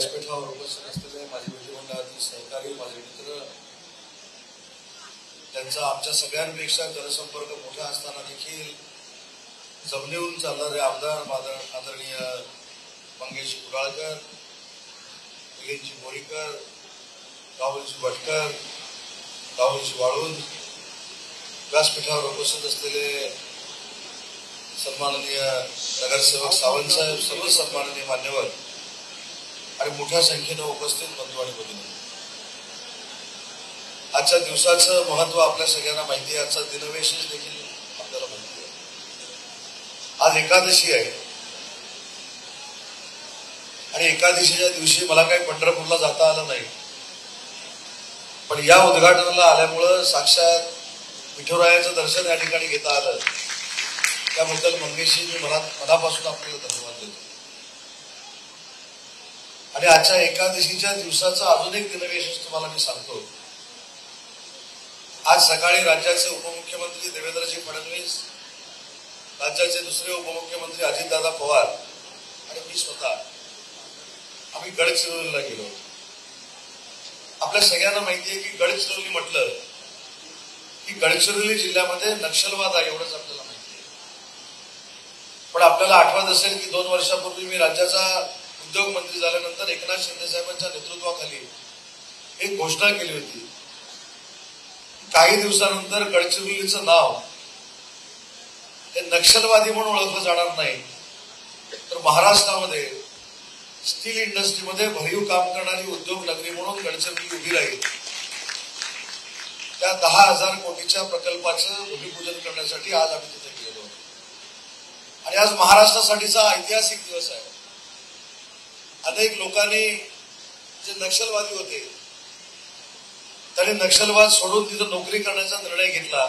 व्यासपीठावर उपस्थित असलेले माझे विधिमंडळातील सहकारी, माझे मित्र, त्यांचा आमच्या सगळ्यांपेक्षा जनसंपर्क मोठा असताना देखील जमिनीवरून चालणारे आमदार आदरणीय मंगेश कुडाळकर, मिलिंदजी बोरीकर, राहुलजी भटकर, राहुलजी वाळून, व्यासपीठावर उपस्थित असलेले सन्माननीय नगरसेवक सावंतसाहेब, सर्व सन्माननीय मान्यवर आणि मोठ्या संख्येने उपस्थित बंधू आणि भगिनी, आजच्या दिवसाचं महत्व आपल्या सगळ्यांना माहिती आहे. आजचा दिनविशेष देखील आपल्याला माहिती आहे. आज एकादशी आहे आणि एकादशीच्या दिवशी मला काही पंढरपूरला जाता आलं नाही, पण या उद्घाटनाला आल्यामुळं साक्षात विठुरायाचं दर्शन या ठिकाणी घेता आलं. त्याबद्दल मंगेशजी मी मनापासून आपल्याला धन्यवाद देतो. आणि आजच्या एकादशीच्या दिवसाचा अजून एक दिनविशेष तुम्हाला मी सांगतो. आज सकाळी राज्याचे उपमुख्यमंत्री देवेंद्रजी फडणवीस, राज्याचे दुसरे उपमुख्यमंत्री अजितदादा पवार आणि मी स्वतः आम्ही गडचिरोलीला गेलो. आपल्या सगळ्यांना माहिती आहे की गडचिरोली म्हटलं की गडचिरोली जिल्ह्यामध्ये नक्षलवाद आहे, एवढंच आपल्याला माहिती आहे. पण आपल्याला आठवत असेल की 2 वर्षापूर्वी मी राज्याचा उद्योग मंत्री झाल्यानंतर एकनाथ शिंदे साहेबांच्या नेतृत्वाखाली एक घोषणा केली होती. काही दिवसानंतर गडचिरोलीचं नाव हे नक्षलवादी म्हणून ओळखलं जाणार नाही, तर महाराष्ट्रामध्ये स्टील इंडस्ट्रीमध्ये भरीव काम करणारी उद्योग नगरी म्हणून गडचिरोली उभी राहील. त्या 10,000 कोटीच्या प्रकल्पाचं भूमिपूजन करण्यासाठी आज आम्ही तिथे गेलो. आणि आज महाराष्ट्रासाठीचा ऐतिहासिक दिवस आहे. अनेक लोकांनी जे नक्षलवादी होते त्यांनी नक्षलवाद सोडून तिथं नोकरी करण्याचा निर्णय घेतला.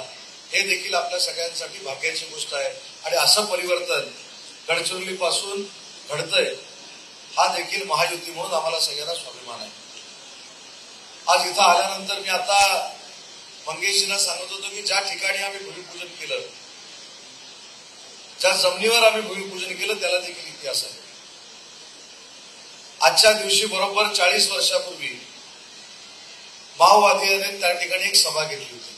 हे देखील आपल्या सगळ्यांसाठी भाग्याची गोष्ट आहे. आणि असं परिवर्तन गडचिरोली पासून घडतंय, हा देखील महायुती म्हणून आम्हाला सगळ्यांना स्वाभिमान आहे. आज इथं आल्यानंतर मी आता मंगेशजींना सांगत होतो की ज्या ठिकाणी आम्ही भूमिपूजन केलं, ज्या जमिनीवर आम्ही भूमिपूजन केलं, त्याला देखील इतिहास आहे. आजच्या दिवशी बरोबर 40 वर्षापूर्वी माओवादीने त्या ठिकाणी एक सभा घेतली होती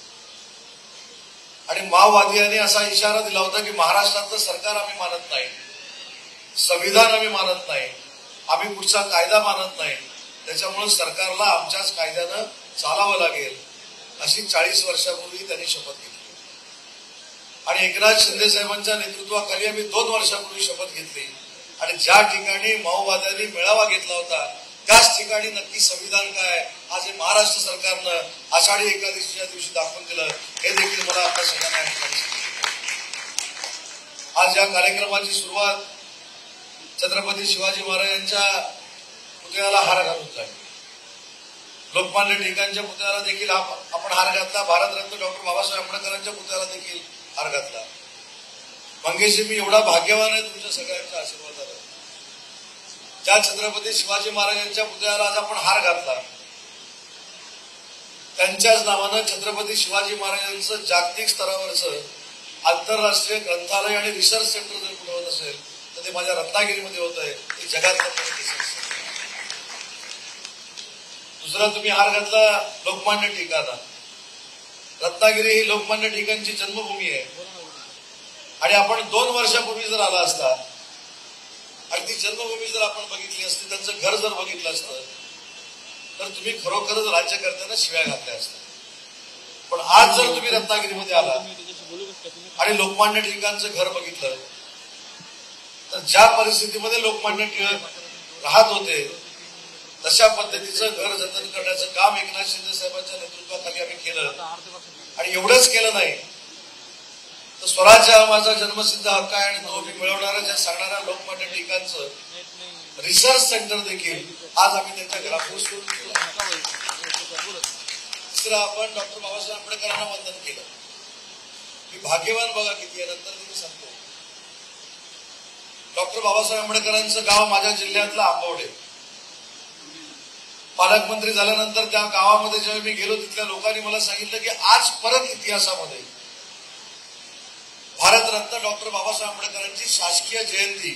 आणि माओवादीने असा इशारा दिला होता की महाराष्ट्रातलं सरकार आम्ही मानत नाही, संविधान आम्ही मानत नाही, आम्ही कुठचा कायदा मानत नाही, त्याच्यामुळे सरकारला आमच्याच कायद्यानं चालावं लागेल, अशी 40 वर्षापूर्वी त्यांनी शपथ घेतली. आणि एकनाथ शिंदे साहेबांच्या नेतृत्वाखाली आम्ही 2 वर्षापूर्वी शपथ घेतली. आणि ज्या ठिकाणी माओवाद्यांनी मेळावा घेतला होता त्याच ठिकाणी नक्की संविधान काय आज हे महाराष्ट्र सरकारनं आषाढी एकादशीच्या दिवशी दाखवून दिलं. हे देखील मला आपल्या सगळ्यांना या ठिकाणी सांगितलं. आज या कार्यक्रमाची सुरुवात छत्रपती शिवाजी महाराजांच्या पुतळ्याला हार घालून झाली. लोकमान्य टिळकांच्या पुतळ्याला देखील आपण हार घातला. भारतरत्न डॉक्टर बाबासाहेब आंबेडकरांच्या पुतळ्याला देखील हार घातला. मंगेशजी, मी एवढा भाग्यवान आहे तुमच्या सगळ्यांच्या आशीर्वादाला. ज्या छत्रपती शिवाजी महाराजांच्या पुतळ्याला आज आपण हार घातला, त्यांच्याच नावानं छत्रपती शिवाजी महाराजांचं जागतिक स्तरावरचं आंतरराष्ट्रीय ग्रंथालय आणि रिसर्च सेंटर जर कुठं होत असेल तर ते माझ्या रत्नागिरीमध्ये होत आहे. ते जगातलं रिसर्च सेंटर. दुसरा तुम्ही हार घातला लोकमान्य टिळकांना. रत्नागिरी ही लोकमान्य टिळकांची जन्मभूमी आहे. आणि आपण 2 वर्षापूर्वी जर आला असता आणि ती जन्मभूमी जर आपण बघितली असती, त्यांचं घर जर बघितलं असतं, तर तुम्ही खरोखरच राज्यकर्त्यांना शिव्या घातल्या असत्या. पण आज जर तुम्ही रत्नागिरीमध्ये आला आणि लोकमान्य टिळकांचं घर बघितलं, तर ज्या परिस्थितीमध्ये लोकमान्य टिळक राहत होते तशा पद्धतीचं घर जतन करण्याचं काम एकनाथ शिंदे साहेबांच्या नेतृत्वाखाली आम्ही केलं. आणि एवढंच केलं नाही तर स्वराज्य हा माझा जन्मसिद्ध हक्क आहे आणि तो मी मिळवणाऱ्या सांगणाऱ्या लोकमान्य टिळकांचं रिसर्च सेंटर देखील आज आम्ही त्यांच्या घरापुढे सुरू केलं. तिसरं, आपण डॉक्टर बाबासाहेब आंबेडकरांना वंदन केलं. मी भाग्यवान बघा किती आहे, नंतर मी सांगतो. डॉक्टर बाबासाहेब आंबेडकरांचं गाव माझ्या जिल्ह्यातलं आंबवडे. पालकमंत्री झाल्यानंतर त्या गावामध्ये जेव्हा मी गेलो, तिथल्या लोकांनी मला सांगितलं की आज परत इतिहासामध्ये भारतरत्न डॉक्टर बाबासाहेब आंबेडकरांची शासकीय जयंती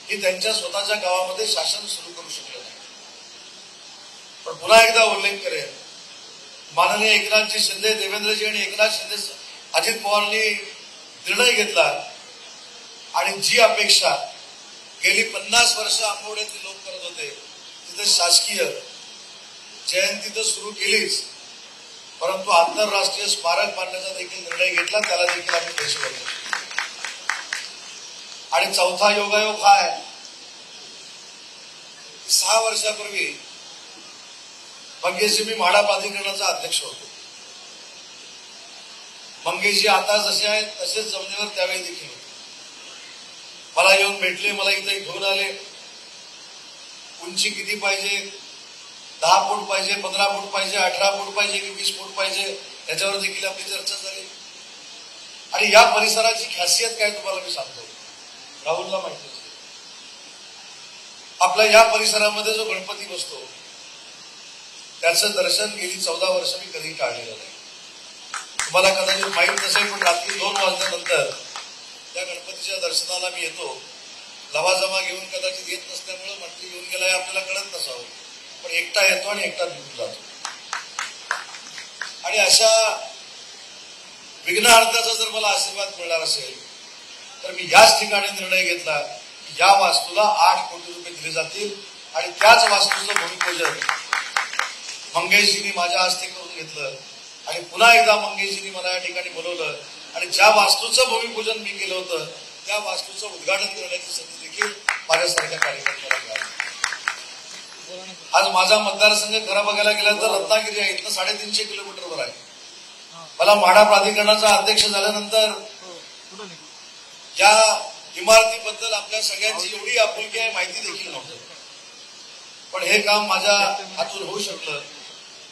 ही त्यांच्या स्वतःच्या गावामध्ये शासन सुरू करू शकलं. पण पुन्हा एकदा उल्लेख करेन, माननीय एकनाथजी शिंदे, देवेंद्रजी आणि एकनाथ शिंदे, अजित पवारांनी निर्णय घेतला आणि जी अपेक्षा गेली 50 वर्ष आंबवड्यातले लोक करत होते तिथे शासकीय जयंती तर सुरू केलीच, परंतु आंतरराष्ट्रीय स्मारक बांधण्याचा देखील निर्णय घेतला, त्याला देखील आम्ही पैसे भरतो. आणि चौथा योगायोग हा आहे, 6 वर्षापूर्वी मंगेशजी मी म्हाडा प्राधिकरणाचा अध्यक्ष होतो. मंगेशजी आता जसे आहेत तसेच जमिनीवर त्यावेळी देखील होते. मला येऊन भेटले, मला इथे घेऊन आले. उंची किती पाहिजे, 10 फूट पाहिजे, 15 फूट पाहिजे, 18 फूट पाहिजे की 20 फूट पाहिजे, याच्यावर देखील आपली चर्चा झाली. आणि या परिसराची खासियत काय तुम्हाला मी सांगतो, राहुलला माहिती असेल. आपल्या या परिसरामध्ये जो गणपती बसतो त्याचं दर्शन गेली 14 वर्ष मी कधी टाळलेलं नाही. तुम्हाला कदाचित माहीत नसेल, पण रात्री 2 वाजल्यानंतर त्या गणपतीच्या दर्शनाला मी येतो. लवाजमा घेऊन कदाचित येत नसल्यामुळे मंत्री घेऊन गेलाय आपल्याला कळत नसावं, पण एकटा येतो आणि एकटा निघून जातो. आणि अशा विघ्नहर्त्याचा जर मला आशीर्वाद मिळणार असेल तर मी याच ठिकाणी निर्णय घेतला की या वास्तूला 8 कोटी रुपये दिले जातील आणि त्याच वास्तूचं भूमिपूजन मंगेशजींनी माझ्या हस्ते करून घेतलं. आणि पुन्हा एकदा मंगेशजींनी मला या ठिकाणी बोलवलं आणि ज्या वास्तूचं भूमिपूजन मी केलं होतं त्या वास्तूचं उद्घाटन करण्याची संधी देखील माझ्यासारख्या कार्यकर्त्याला मिळाली. आज माझा मतदारसंघ खरं बघायला गेला तर रत्नागिरी आहे, इथनं 350 किलोमीटरवर आहे. मला म्हाडा प्राधिकरणाचा अध्यक्ष झाल्यानंतर या इमारतीबद्दल आपल्या सगळ्यांची एवढी आपुलकी आहे माहिती देखील नव्हतं, पण हे काम माझ्या हातून होऊ शकलं.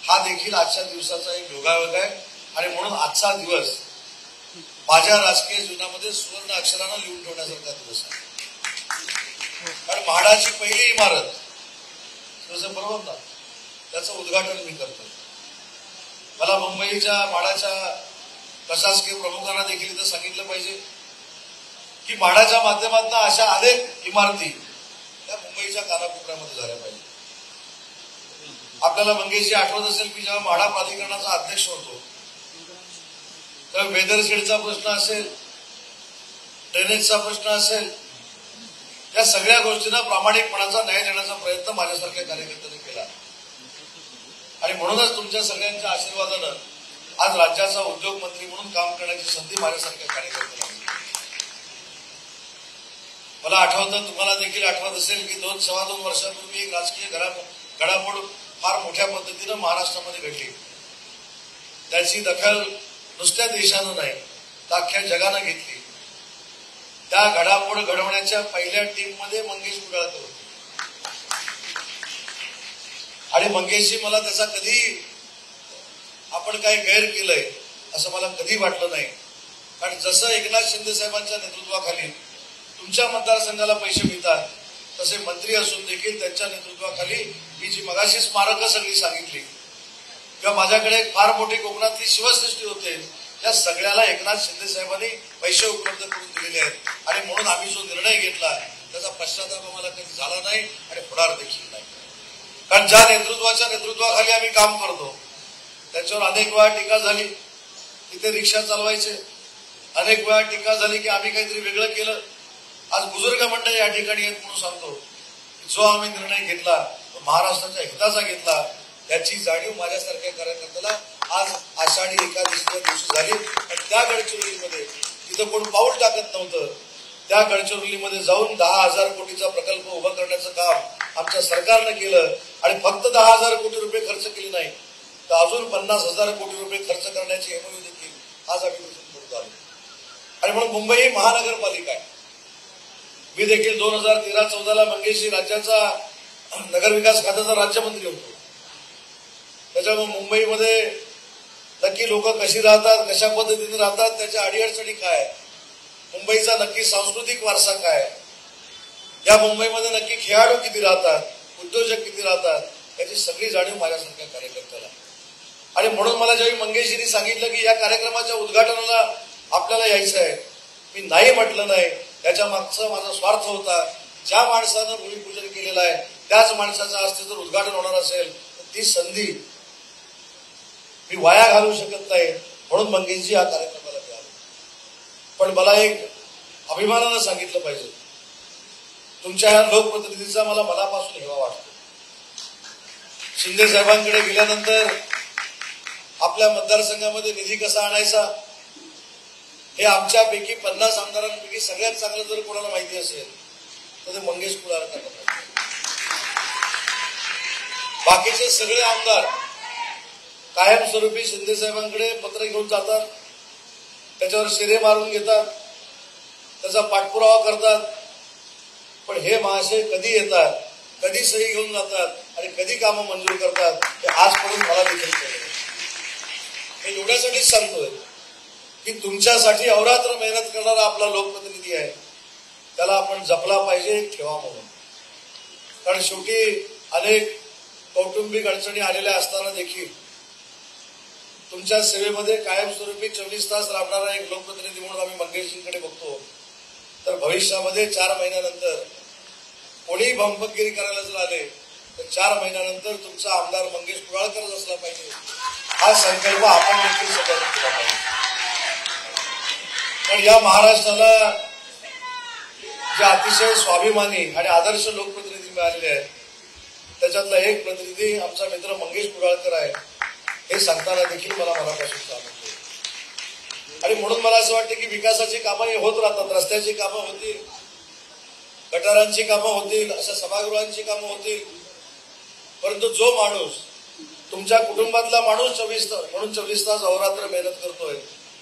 हा देखील आजच्या दिवसाचा एक योगायोग आहे आणि म्हणून आजचा दिवस माझ्या राजकीय जीवनामध्ये सुवर्ण अक्षरानं लिहून ठेवण्यासारखा दिवस आहे. कारण म्हाडाची पहिली इमारत बरोबर ना, त्याचं उद्घाटन मी करतो. मला मुंबईच्या म्हाडाच्या प्रशासकीय प्रमुखांना देखील इथं सांगितलं पाहिजे की म्हाडाच्या माध्यमातून अशा अनेक इमारती त्या मुंबईच्या कानाकोपऱ्यामध्ये झाल्या पाहिजे. आपल्याला मंगेशजी आठवत असेल की जेव्हा म्हाडा प्राधिकरणाचा अध्यक्ष होतो तर वेदर शेडचा प्रश्न असेल, ड्रेनेजचा प्रश्न असेल, या सगळ्या गोष्टींना प्रामाणिकपणाचा न्याय देण्याचा प्रयत्न माझ्यासारख्या कार्यकर्त्यांनी केला. आणि म्हणूनच तुमच्या सगळ्यांच्या आशीर्वादानं आज राज्याचा उद्योग मंत्री म्हणून काम करण्याची संधी माझ्यासारख्या कार्यकर्त्यांना मिळाली. मला आठवतं, तुम्हाला देखील आठवत असेल की 2-2.25 वर्षापूर्वी एक राजकीय घडामोड फार मोठ्या पद्धतीनं महाराष्ट्रामध्ये घडली. त्याची दखल नुसत्या देशानं नाही तर अख्ख्या जगानं घेतली. त्या घडामोड घडवण्याच्या पहिल्या टीममध्ये मंगेश कुडाळकर होते. आणि मंगेशजी मला त्याचा कधी आपण काय गैर केलंय असं मला कधी वाटलं नाही. कारण जसं एकनाथ शिंदे साहेबांच्या नेतृत्वाखाली तुमच्या मतदारसंघाला पैसे मिळतात तसे मंत्री असून देखील त्यांच्या नेतृत्वाखाली मी जी मगाशी स्मारकं सगळी सांगितली किंवा माझ्याकडे एक फार मोठी कोकणातली शिवसृष्टी होते, या सगळ्याला एकनाथ शिंदे साहेबांनी पैसे उपलब्ध करून दिलेले आहेत. आणि म्हणून आम्ही जो निर्णय घेतला त्याचा पश्चाताप आम्हाला कधी झाला नाही आणि होणार देखील नाही. कारण ज्या नेतृत्वाच्या नेतृत्वाखाली आम्ही काम करतो त्याच्यावर अनेक वेळा टीका झाली, तिथे रिक्षा चालवायचे, अनेक वेळा टीका झाली की आम्ही काहीतरी वेगळं केलं. आज बुजुर्ग मंडळी या ठिकाणी येत म्हणून सांगतो की जो आम्ही निर्णय घेतला तो महाराष्ट्राच्या हिताचा घेतला, याची जाणीव माझ्यासारख्या कार्यकर्त्याला आज आषाढी एकादशीच्या दिवशी झाली. आणि त्या गडचिरोलीमध्ये तिथं कोण पाऊल टाकत नव्हतं, त्या गडचिरोलीमध्ये जाऊन 10,000 कोटीचा प्रकल्प उभा करण्याचं काम आमच्या सरकारनं केलं. आणि फक्त 10,000 कोटी रुपये खर्च केले नाही तर अजून 50,000 कोटी रुपये खर्च करण्याची एमओयू देखील आज आम्ही करतो आलो. आणि म्हणून मुंबई ही महानगरपालिका आहे. मी देखील 2013-14 मंगेशजी राज्याचा नगरविकास खात्याचा राज्यमंत्री होतो. त्याच्यामुळे मुंबईमध्ये नक्की लोक कशी राहतात, कशा पद्धतीने राहतात, त्याच्या अडीअडचणी काय, मुंबईचा नक्की सांस्कृतिक वारसा काय, या मुंबईमध्ये नक्की खेळाडू किती राहतात, उद्योजक किती राहतात, याची सगळी जाणीव माझ्यासारख्या कार्यकर्त्याला. आणि म्हणून मला ज्यावेळी मंगेशजींनी सांगितलं की या कार्यक्रमाच्या उद्घाटनाला आपल्याला यायचं आहे, मी नाही म्हटलं नाही. त्याच्या मागचा माझा स्वार्थ होता, ज्या माणसानं भूमिपूजन केलेलं आहे त्याच माणसाच्या हस्ते जर उद्घाटन होणार असेल तर ती संधी मी वाया घालवू शकत नाही, म्हणून मंगेशजी हा कार्यक्रमाला मिळाला. पण मला एक अभिमानानं सांगितलं पाहिजे, तुमच्या ह्या लोकप्रतिनिधीचा मला मनापासून हेवा वाटतो. शिंदे साहेबांकडे गेल्यानंतर आपल्या मतदारसंघामध्ये निधी कसा आणायचा हे आमच्यापैकी 50 आमदारांपैकी सगळ्यात चांगलं जर कोणाला माहिती असेल तर ते मंगेश कुडाळकरांना माहिती. बाकीचे सगळे आमदार कायमस्वरूपी शिंदे साहेबांकडे पत्र घेऊन जातात, त्याच्यावर शेरे मारून घेतात, त्याचा पाठपुरावा करतात. पण हे महाशय कधी येतात, कधी सही घेऊन जातात आणि कधी कामं मंजूर करतात हे आजपर्यंत मला देखील कळलं. मी एवढ्यासाठीच सांगतोय की तुमच्यासाठी अहोरात्र मेहनत करणारा आपला लोकप्रतिनिधी आहे, त्याला आपण जपला पाहिजे, ठेवा म्हणून. कारण शेवटी अनेक कौटुंबिक अडचणी आलेल्या असताना देखील तुमच्या सेवेमध्ये कायमस्वरूपी 24 तास राबणारा एक लोकप्रतिनिधी म्हणून आम्ही मंगेशजींकडे बघतो. तर भविष्यामध्ये 4 महिन्यानंतर कोणी भंपकगिरी करायला जर आले तर 4 महिन्यानंतर तुमचा आमदार मंगेश कुडाळकरच असला पाहिजे, हा संकल्प आपण देखील सगळ्यांनी केला पाहिजे. पण या महाराष्ट्राला जे अतिशय स्वाभिमानी आणि आदर्श लोकप्रतिनिधी मिळालेले आहेत त्याच्यातला एक प्रतिनिधी आमचा मित्र मंगेश कुडाळकर आहे, हे सांगताना देखील मला मनापासून आनंद होतो. आणि म्हणून मला असं वाटतं की विकासाची कामं होत राहतात, रस्त्याची कामं होतील, गटारांची कामं होतील, अशा सभागृहांची कामं होतील. परंतु जो माणूस तुमच्या कुटुंबातला माणूस 24 तास अहोरात्र मेहनत करतोय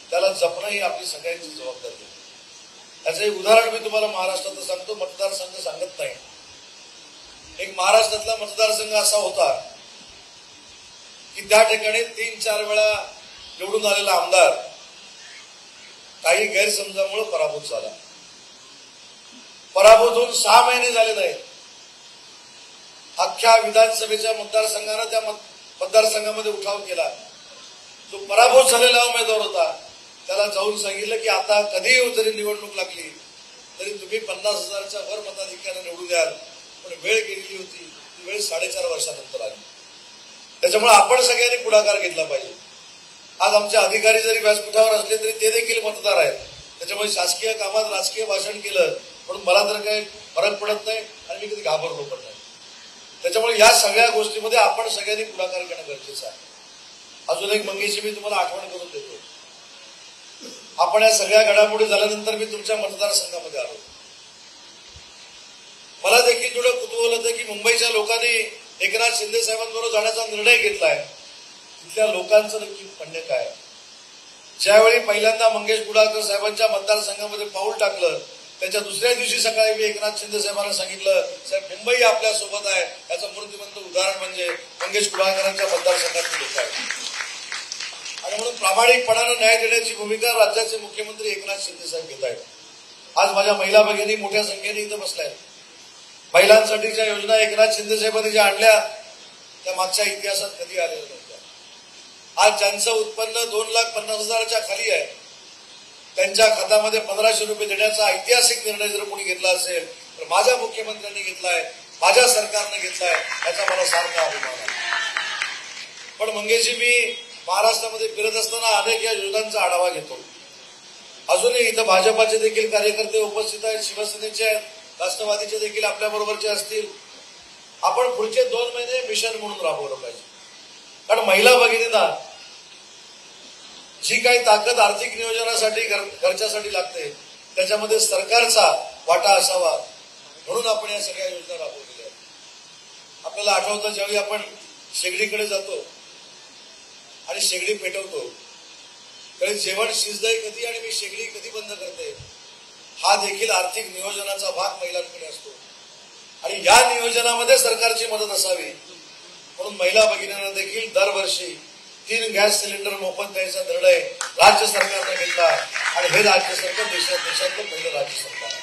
त्याला जपणं ही आपली सगळ्यांची जबाबदारी आहे. त्याचं एक उदाहरण मी तुम्हाला महाराष्ट्रात सांगतो, मतदारसंघ सांगत नाही. एक महाराष्ट्रातला मतदारसंघ असा होता की त्या ठिकाणी 3-4 वेळा निवडून आलेला आमदार काही गैरसमजामुळे पराभूत झाला. पराभूत होऊन 6 महिने झाले नाही. अख्ख्या विधानसभेच्या मतदारसंघानं त्या मतदारसंघामध्ये उठाव केला. जो पराभूत झालेला उमेदवार होता त्याला जाऊन सांगितलं की आता कधीही जरी निवडणूक लागली तरी तुम्ही 50,000च्या वर मताधिक्यानं निवडून द्याल. पण वेळ गेलेली होती, ती वेळ 4.5 वर्षानंतर आली. त्याच्यामुळे आपण सगळ्यांनी पुढाकार घेतला पाहिजे. आज आमचे अधिकारी जरी व्यासपीठावर असले तरी ते देखील मतदार आहेत. त्याच्यामुळे शासकीय कामात राजकीय भाषण केलं म्हणून मला तर काही फरक पडत नाही आणि मी कधी घाबरलो पण नाही. त्याच्यामुळे या सगळ्या गोष्टीमध्ये आपण सगळ्यांनी पुढाकार घेणं गरजेचं आहे. अजून एक मंगेशची मी तुम्हाला आठवण करून देतो. आपण या सगळ्या घडामोडी झाल्यानंतर मी तुमच्या मतदारसंघामध्ये आलो. मला देखील थोडं कुतूहल होतं की मुंबईच्या लोकांनी एकनाथ शिंदे साहेबांबरोबर जाण्याचा निर्णय घेतलाय, तिथल्या लोकांचं नक्की म्हणणं काय. ज्यावेळी पहिल्यांदा मंगेश कुडाळकर साहेबांच्या मतदारसंघामध्ये पाऊल टाकलं त्याच्या दुसऱ्या दिवशी सकाळी मी एकनाथ शिंदे साहेबांना सांगितलं, साहेब मुंबई आपल्या सोबत आहे. याचं मूर्तिमंत उदाहरण म्हणजे मंगेश कुडाळकरांच्या मतदारसंघातली लोक आहेत. आणि म्हणून प्रामाणिकपणानं न्याय देण्याची भूमिका राज्याचे मुख्यमंत्री एकनाथ शिंदे साहेब घेत आहेत. आज माझ्या महिला भगिनी मोठ्या संख्येने इथं बसल्या. महिलांसाठीच्या योजना एकनाथ शिंदे साहेबांनी ज्या आणल्या त्या मागच्या इतिहासात कधी आलेल्या नव्हत्या. आज ज्यांचं उत्पन्न 2,50,000च्या खाली आहे त्यांच्या खात्यामध्ये 1,500 रुपये देण्याचा ऐतिहासिक निर्णय जर कोणी घेतला असेल तर माझ्या मुख्यमंत्र्यांनी घेतलाय, माझ्या सरकारनं घेतलाय, याचा मला सारखा अभिमान आहे. पण मंगेशजी, मी महाराष्ट्रामध्ये फिरत असताना अनेक या योजनांचा आढावा घेतो. अजूनही इथं भाजपाचे देखील कार्यकर्ते उपस्थित आहेत, शिवसेनेचे आहेत, राष्ट्रवादीचे देखील आपल्या बरोबरचे असतील. आपण पुढचे 2 महिने मिशन म्हणून राबवलं पाहिजे. कारण महिला भगिनींना जी काही ताकद आर्थिक नियोजनासाठी खर्चासाठी लागते त्याच्यामध्ये सरकारचा वाटा असावा म्हणून आपण या सगळ्या योजना राबवलेल्या आहेत. आपल्याला आठवतं ज्यावेळी आपण शेगडीकडे जातो आणि शेगडी पेटवतो त्यावेळी जेवण शिजतंय कधी आणि मी शेगडी कधी बंद करते हा देखील आर्थिक नियोजनाचा भाग महिलांकडे असतो. आणि या नियोजनामध्ये सरकारची मदत असावी म्हणून महिला भगिनींना देखील दरवर्षी 3 गॅस सिलेंडर मोफत द्यायचा निर्णय राज्य सरकारने घेतला आणि हे राज्य सरकार देशातलं पहिलं राज्य सरकार आहे.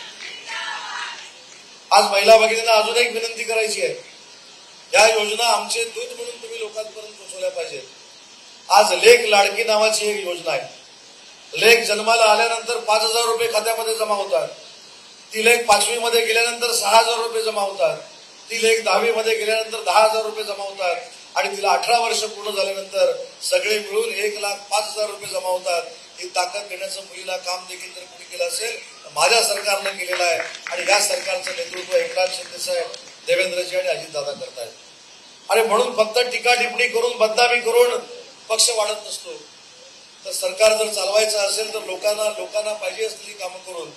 आज महिला भगिनींना अजून एक विनंती करायची आहे, या योजना आमचे दूत म्हणून तुम्ही लोकांपर्यंत पोहोचवल्या पाहिजेत. आज लेक लाडकी नावाची एक योजना आहे. लेक जन्माला आल्यानंतर 5,000 रुपये खात्यामध्ये जमा होतात. ती लेक 5वी मध्ये गेल्यानंतर 6,000 रुपये जमा होतात. ती लेक 10वी मध्ये गेल्यानंतर 10,000 रुपये जमा होतात. आणि तिला 18 वर्ष पूर्ण झाल्यानंतर सगळे मिळून 1,05,000 रुपये जमा होतात. ही ताकद देण्याचं मुलीला काम देखील जर कोणी केलं असेल तर माझ्या सरकारनं केलेलं आहे. आणि या सरकारचं नेतृत्व एकनाथ शिंदे साहेब, देवेंद्रजी आणि अजितदादा करतायत. आणि म्हणून फक्त टीका टिप्पणी करून बदनामी करून पक्ष वाढत नसतो. तर सरकार जर चालवायचं असेल तर लोकांना पाहिजे असलेली कामं करून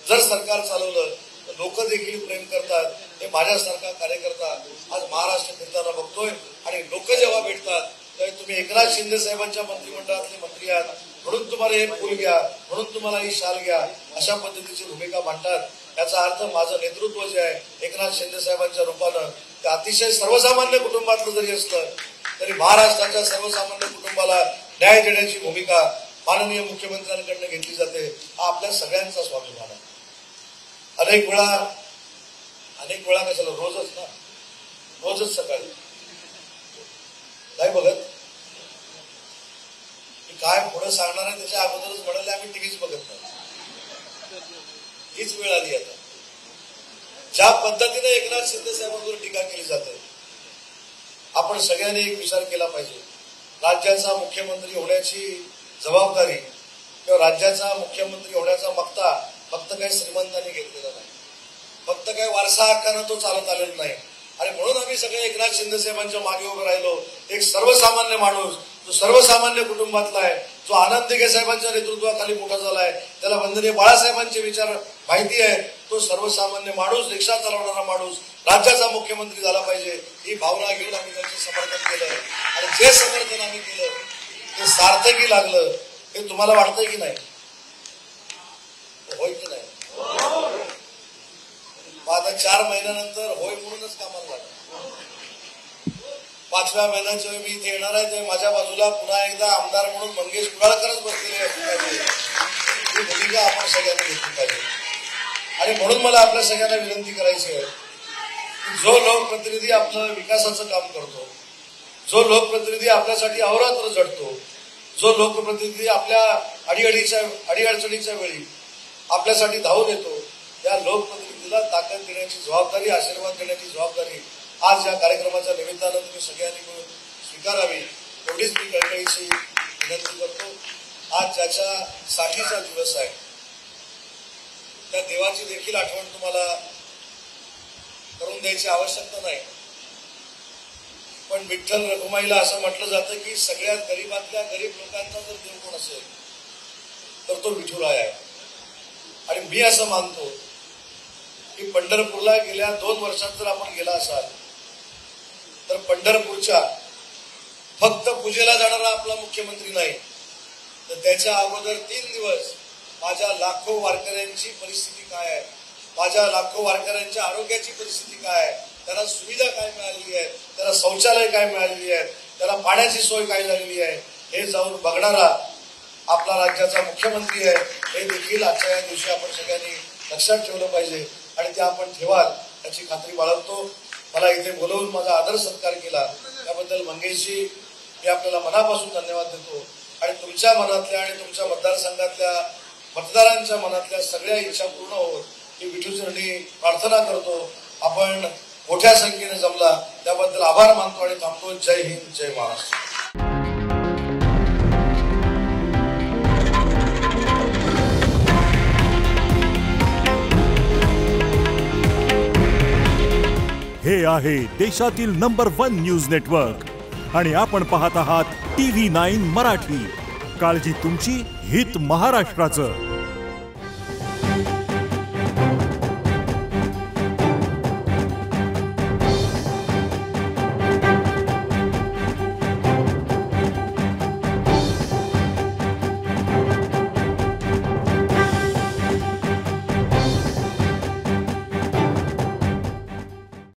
जर सरकार चालवलं तर लोक देखील प्रेम करतात. हे माझ्यासारखा कार्यकर्ता आज महाराष्ट्र फिरताना बघतोय. आणि लोक जेव्हा भेटतात तेव्हा तुम्ही एकनाथ शिंदे साहेबांच्या मंत्रिमंडळातले मंत्री आहात म्हणून तुम्हाला हे फुल घ्या, म्हणून तुम्हाला ही शाल घ्या, अशा पद्धतीची भूमिका मांडतात. याचा अर्थ माझं नेतृत्व जे आहे एकनाथ शिंदे साहेबांच्या रूपानं ते अतिशय सर्वसामान्य कुटुंबातलं जरी असलं तरी महाराष्ट्राच्या सर्वसामान्य कुटुंबाला न्याय देण्याची भूमिका माननीय मुख्यमंत्र्यांकडनं घेतली जाते. हा आपल्या सगळ्यांचा स्वाभिमान आहे. अनेक वेळा कशाला रोजच सकाळी नाही बघत मी काय पुढे सांगणार आहे त्याच्या अगोदरच म्हणाले आम्ही टीव्हीच बघत नाही. हीच वेळ आली आता. ज्या पद्धतीने एकनाथ शिंदे साहेबांवर टीका केली जाते आपण सगळ्यांनी एक विचार केला पाहिजे. राज्याचा मुख्यमंत्री होण्याची जबाबदारी किंवा राज्याचा मुख्यमंत्री होण्याचा मक्ता फक्त काही श्रीमंतांनी घेतलेला नाही, फक्त काही वारसा हक्कानं तो चालत आलेला नाही. आणि म्हणून आम्ही सगळे एकनाथ शिंदे साहेबांच्या मागे उभे राहिलो. एक सर्वसामान्य माणूस जो सर्वसामान्य कुटुंबातला आहे, जो आनंद दिघे साहेबांच्या नेतृत्वाखाली मोठा झालाय, त्याला वंदनीय बाळासाहेबांचे विचार माहिती आहे, तो सर्वसामान्य माणूस, रिक्षा चालवणारा माणूस राज्याचा मुख्यमंत्री झाला पाहिजे ही भावना घेऊन आम्ही त्यांचं समर्थन केलं. आणि जे समर्थन आम्ही केलं ते सार्थकी लागलं. हे तुम्हाला वाटतंय की नाही? होय की नाही? आता 4 महिन्यानंतर होय म्हणूनच कामाला लागलं. 5व्या महिन्याच्या वेळी मी इथे येणार आहे तेव्हा माझ्या बाजूला पुन्हा एकदा आमदार म्हणून मंगेश कुडाळकरच बसलेले असले पाहिजे. ही भूमिका आपण सगळ्यांनी घेतली पाहिजे. आणि म्हणून मला आपल्या सगळ्यांना विनंती करायची आहे की जो लोकप्रतिनिधी आपलं विकासाचं काम करतो, जो लोकप्रतिनिधी आपल्यासाठी अहोरात्र झटतो, जो लोकप्रतिनिधी आपल्या अडीअडचणीच्या वेळी आपल्यासाठी धावून येतो, त्या लोकप्रतिनिधीला ताकद देण्याची जबाबदारी, आशीर्वाद देण्याची जबाबदारी आज या कार्यक्रमाच्या निमित्तानं तुम्ही सगळ्यांनी मिळून स्वीकारावी एवढीच मी कळकळीची विनंती करतो. आज ज्याच्या साठीचा दिवस आहे त्या देवाची देखील आठवण तुम्हाला करून द्यायची आवश्यकता नाही. पण विठ्ठल रखुमाईला असं म्हटलं जातं की सगळ्यात गरीबातल्या गरीब लोकांचा जर देव कोण असेल तर तो विठुराय आहे. आणि मी असं मानतो की पंढरपूरला गेल्या 2 वर्षात जर आपण गेला असाल तर पंढरपूरच्या फक्त पूजेला जाणारा आपला मुख्यमंत्री नाही तर त्याच्या अगोदर 3 दिवस माझ्या लाखो वारकऱ्यांची परिस्थिती काय आहे, माझ्या लाखो वारकऱ्यांच्या आरोग्याची परिस्थिती काय आहे, त्यांना सुविधा काय मिळालेली आहे, त्यांना शौचालय काय मिळालेली आहे, त्यांना पाण्याची सोय काय झालेली आहे हे जाऊन बघणारा आपला राज्याचा मुख्यमंत्री आहे. हे देखील आजच्या या दिवशी आपण सगळ्यांनी लक्षात ठेवलं पाहिजे आणि ते आपण ठेवाल याची खात्री बाळगतो. मला इथे बोलवून माझा आदर सत्कार केला त्याबद्दल मंगेशजी मी आपल्याला मनापासून धन्यवाद देतो. आणि तुमच्या मनातल्या आणि तुमच्या मतदारसंघातल्या मतदारांच्या मनातल्या सगळ्या इच्छा पूर्ण होत ही विठूचरणी प्रार्थना करतो. आपण मोठ्या संख्येने जमला त्याबद्दल आभार मानतो आणि थांबतो. जय हिंद, जय महाराष्ट्र. हे आहे देशातील नंबर 1 न्यूज नेटवर्क आणि आपण पाहत आहात TV9 मराठी. काळजी तुमची, हित महाराष्ट्राचं.